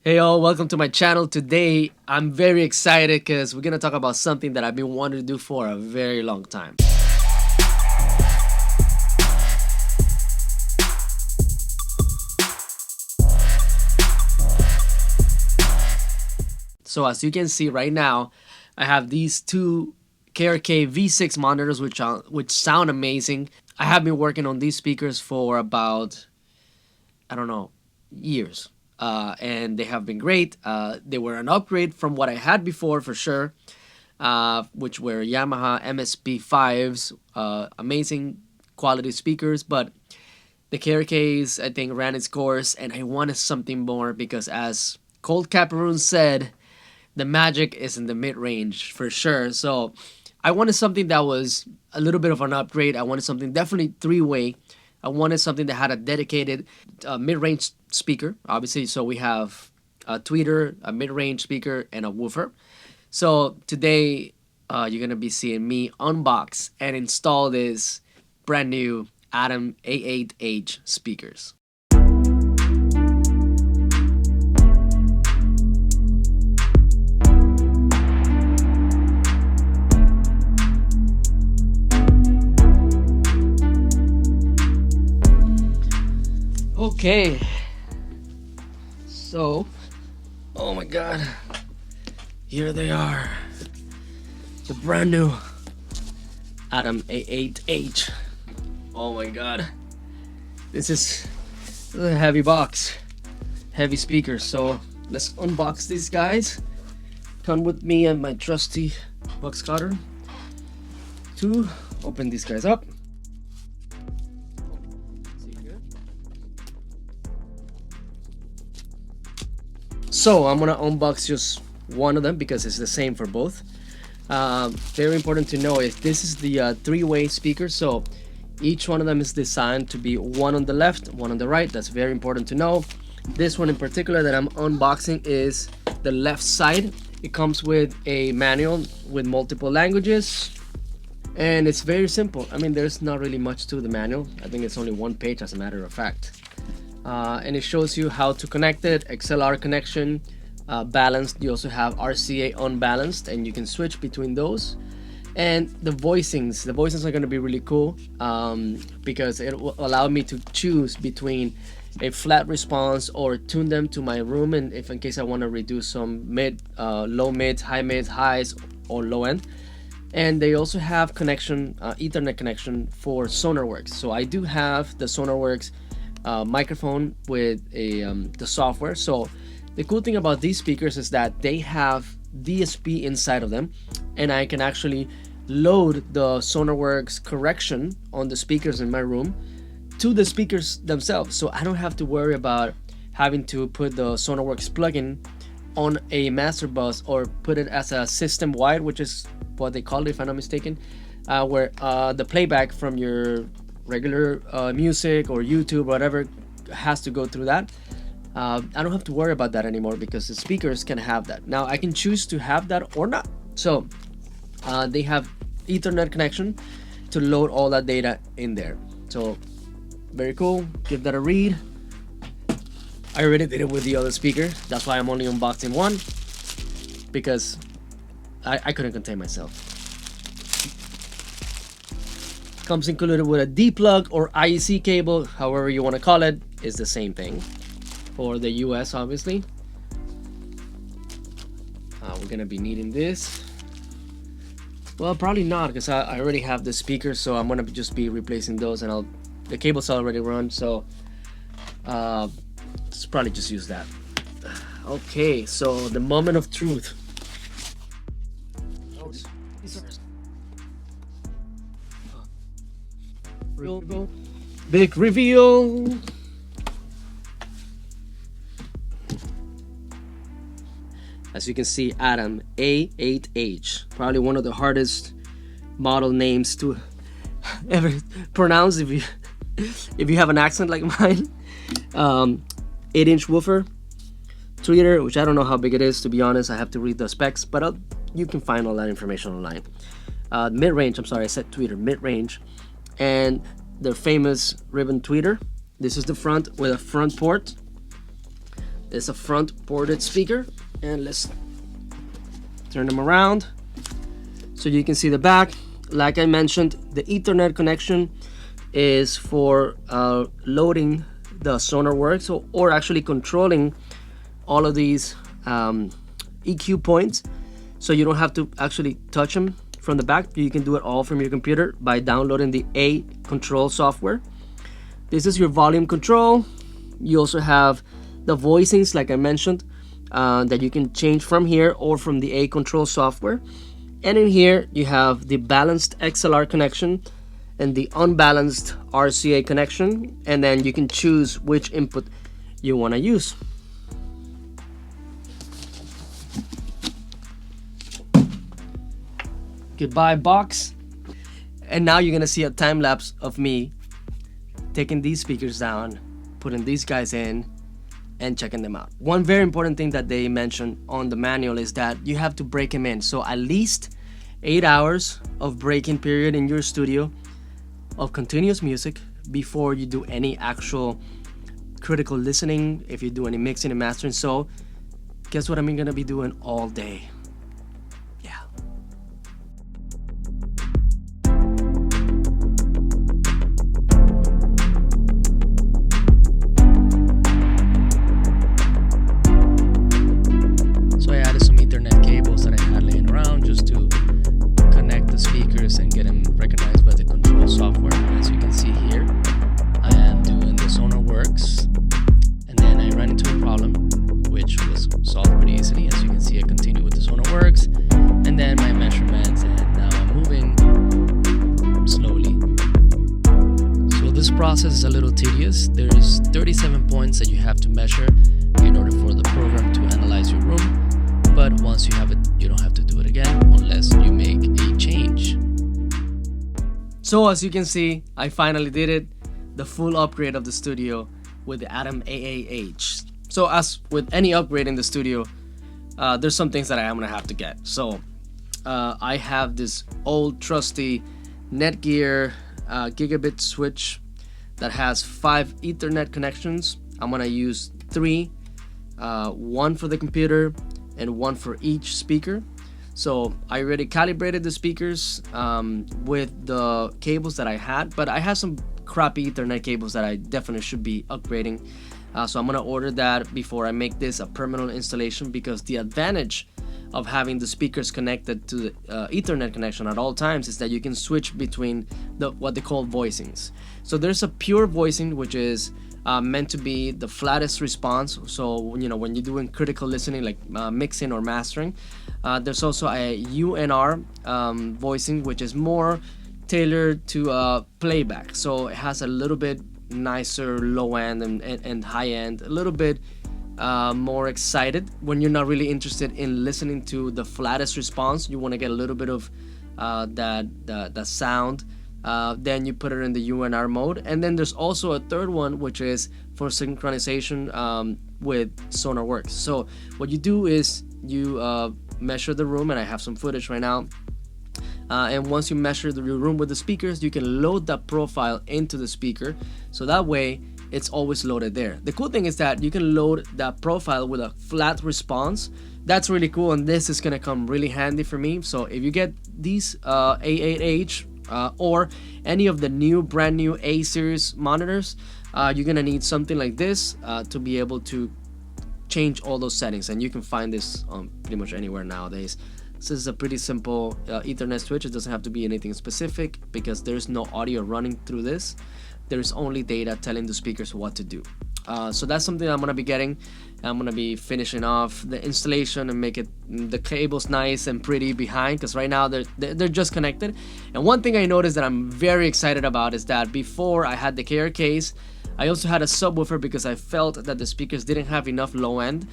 Hey all, welcome to my channel. Today I'm very excited because we're gonna talk about something that I've been wanting to do for a very long time. So as you can see right now, I have these two KRK V6 monitors which sound amazing. I have been working on these speakers for about, I don't know, years. And they have been great. They were an upgrade from what I had before for sure, which were Yamaha MSP5s, amazing quality speakers. But the KRKs, I think, ran its course, and I wanted something more because, as Cold Caparoon said, the magic is in the mid range for sure. So I wanted something that was a little bit of an upgrade. I wanted something definitely three-way. I wanted something that had a dedicated mid-range speaker, obviously. So we have a tweeter, a mid-range speaker, and a woofer. So today you're gonna be seeing me unbox and install this brand new Adam A8H speakers. Okay, so, oh my god, here they are, the brand new Adam A8H. Oh my god, this is a heavy box, heavy speakers. So let's unbox these guys. Come with me and my trusty box cutter to open these guys up. So I'm gonna unbox just one of them because it's the same for both. Very important to know is this is the three-way speaker, so each one of them is designed to be one on the left, one on the right. That's very important to know. This one in particular that I'm unboxing is the left side. It comes with a manual with multiple languages, and it's very simple. I mean, there's not really much to the manual. I think it's only one page as a matter of fact. And it shows you how to connect it, XLR connection, balanced. You also have RCA unbalanced, and you can switch between those. And the voicings are going to be really cool because it will allow me to choose between a flat response or tune them to my room, and if in case I want to reduce some low mids, high mids, highs, or low end. And they also have connection, Ethernet connection for SonarWorks. So I do have the SonarWorks microphone with the software. So the cool thing about these speakers is that they have DSP inside of them, and I can actually load the SonarWorks correction on the speakers in my room to the speakers themselves. So I don't have to worry about having to put the SonarWorks plugin on a master bus or put it as a system wide, which is what they call it if I'm not mistaken, where the playback from your regular music or YouTube or whatever has to go through that. I don't have to worry about that anymore because the speakers can have that. Now I can choose to have that or not. So they have Ethernet connection to load all that data in there. So very cool. Give that a read. I already did it with the other speaker. That's why I'm only unboxing one, because I couldn't contain myself. Comes included with a D-plug or IEC cable, however you want to call it, is the same thing for the US, obviously. We're gonna be needing this. Well, probably not, because I already have the speakers, so I'm gonna just be replacing those, and the cable's already run, so let's probably just use that. Okay, so the moment of truth. Big reveal. As you can see, Adam A8H, probably one of the hardest model names to ever pronounce if you have an accent like mine. 8-inch woofer, tweeter, which I don't know how big it is, to be honest. I have to read the specs, but you can find all that information online. Mid-range, I'm sorry, I said tweeter, mid-range, and their famous ribbon tweeter. This is the front with a front port. is a front ported speaker, and let's turn them around so you can see the back. Like I mentioned, the Ethernet connection is for loading the SonarWorks, or actually controlling all of these EQ points, so you don't have to actually touch them from the back. You can do it all from your computer by downloading the A control software. This is your volume control. You also have the voicings, like I mentioned, that you can change from here or from the A control software. And in here you have the balanced XLR connection and the unbalanced RCA connection, and then you can choose which input you want to use. Goodbye box. And now you're gonna see a time lapse of me taking these speakers down, putting these guys in, and checking them out. One very important thing that they mentioned on the manual is that you have to break them in. So at least 8 hours of break-in period in your studio of continuous music before you do any actual critical listening, if you do any mixing and mastering. So guess what I'm gonna be doing all day? Yeah. So I added some Ethernet cables that I had laying around just to connect the speakers and get them recognized by the control software. As you can see here, I am doing the SonarWorks, and then I ran into a problem which was solved pretty easily. As you can see, I continue with the SonarWorks, and then my measurements, and now I'm moving slowly. So this process is a little tedious. There's 37 points that you have to measure in order for the program to analyze your room. But once you have it, you don't have to do it again unless you make a change. So as you can see, I finally did it. The full upgrade of the studio with the Adam A8H. So as with any upgrade in the studio, there's some things that I am gonna have to get. So I have this old trusty Netgear gigabit switch that has 5 Ethernet connections. I'm gonna use 3, one for the computer and one for each speaker. So I already calibrated the speakers with the cables that I had, but I have some crappy Ethernet cables that I definitely should be upgrading. So I'm gonna order that before I make this a permanent installation, because the advantage of having the speakers connected to the Ethernet connection at all times is that you can switch between what they call voicings. So there's a pure voicing, which is meant to be the flattest response. So you know, when you're doing critical listening, like mixing or mastering, there's also a UNR voicing, which is more tailored to playback. So it has a little bit nicer low end and high end, a little bit more excited when you're not really interested in listening to the flattest response. You want to get a little bit of that sound. Then you put it in the UNR mode. And then there's also a third one, which is for synchronization with SonarWorks. So what you do is you measure the room, and I have some footage right now. And once you measure your room with the speakers, you can load that profile into the speaker, so that way it's always loaded there. The cool thing is that you can load that profile with a flat response. That's really cool, and this is gonna come really handy for me. So if you get these A8H or any of the brand new A series monitors, you're gonna need something like this to be able to change all those settings, and you can find this on pretty much anywhere nowadays. This is a pretty simple Ethernet switch. It doesn't have to be anything specific because there's no audio running through this. There's only data telling the speakers what to do. So that's something I'm gonna be getting. I'm gonna be finishing off the installation and make the cables nice and pretty behind, because right now they're just connected. And one thing I noticed that I'm very excited about is that before I had the KR case, I also had a subwoofer because I felt that the speakers didn't have enough low end.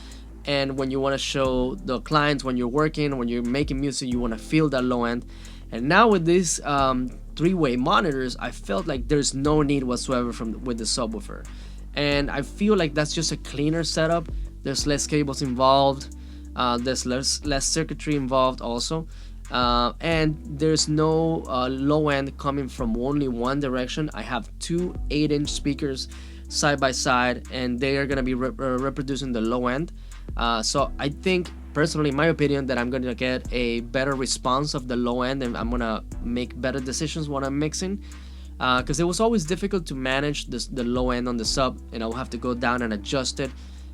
And when you want to show the clients, when you're working, when you're making music, you want to feel that low end. And now with these 3-way monitors, I felt like there's no need whatsoever with the subwoofer. And I feel like that's just a cleaner setup. There's less cables involved. There's less circuitry involved also. And there's no low end coming from only one direction. I have 2 8-inch speakers. side by side, and they are gonna be reproducing the low end. So I think personally, in my opinion, that I'm gonna get a better response of the low end, and I'm gonna make better decisions when I'm mixing. Because it was always difficult to manage the low end on the sub, and I will have to go down and adjust it.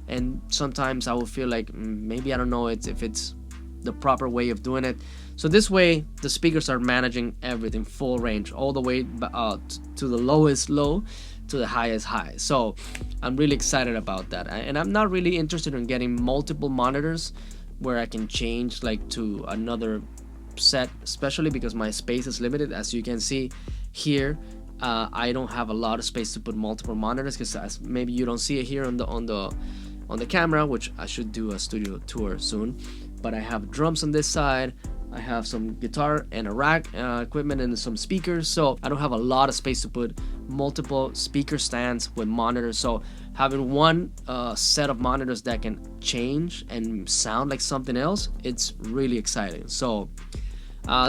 And sometimes I will feel like maybe I don't know if it's the proper way of doing it. So this way, the speakers are managing everything full range, all the way to the lowest low to the highest high. So I'm really excited about that, and I'm not really interested in getting multiple monitors where I can change like to another set, especially because my space is limited. As you can see here, I don't have a lot of space to put multiple monitors, because maybe you don't see it here on the camera, which I should do a studio tour soon. But I have drums on this side, I have some guitar and a rack equipment and some speakers, so I don't have a lot of space to put multiple speaker stands with monitors. So having one set of monitors that can change and sound like something else, it's really exciting. So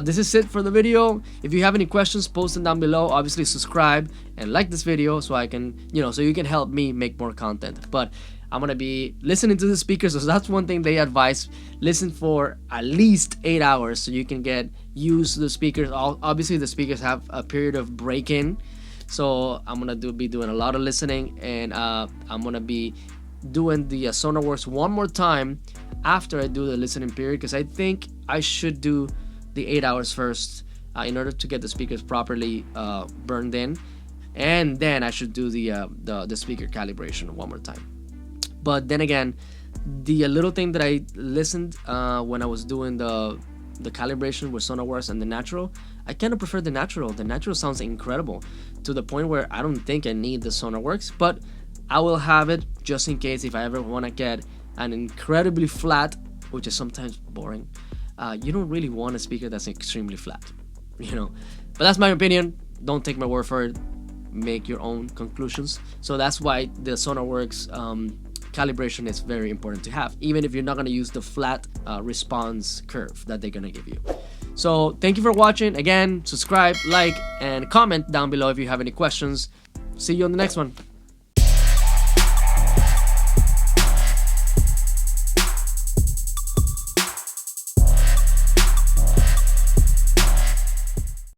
this is it for the video. If you have any questions, post them down below. Obviously subscribe and like this video so I can, so you can help me make more content. But I'm gonna be listening to the speakers, so that's one thing they advise. Listen for at least 8 hours so you can get used to the speakers. Obviously the speakers have a period of break-in, so I'm gonna be doing a lot of listening, and I'm gonna be doing the SonarWorks one more time after I do the listening period, because I think I should do the 8 hours first in order to get the speakers properly burned in, and then I should do the speaker calibration one more time. But then again, the little thing that I listened when I was doing the calibration with SonarWorks and the natural, I kind of prefer the natural. The natural sounds incredible, to the point where I don't think I need the SonarWorks, but I will have it just in case if I ever want to get an incredibly flat, which is sometimes boring. You don't really want a speaker that's extremely flat, but that's my opinion. Don't take my word for it, make your own conclusions. So that's why the SonarWorks calibration is very important to have, even if you're not going to use the flat response curve that they're going to give you. So thank you for watching. Again, subscribe, like, and comment down below if you have any questions. See you on the next one.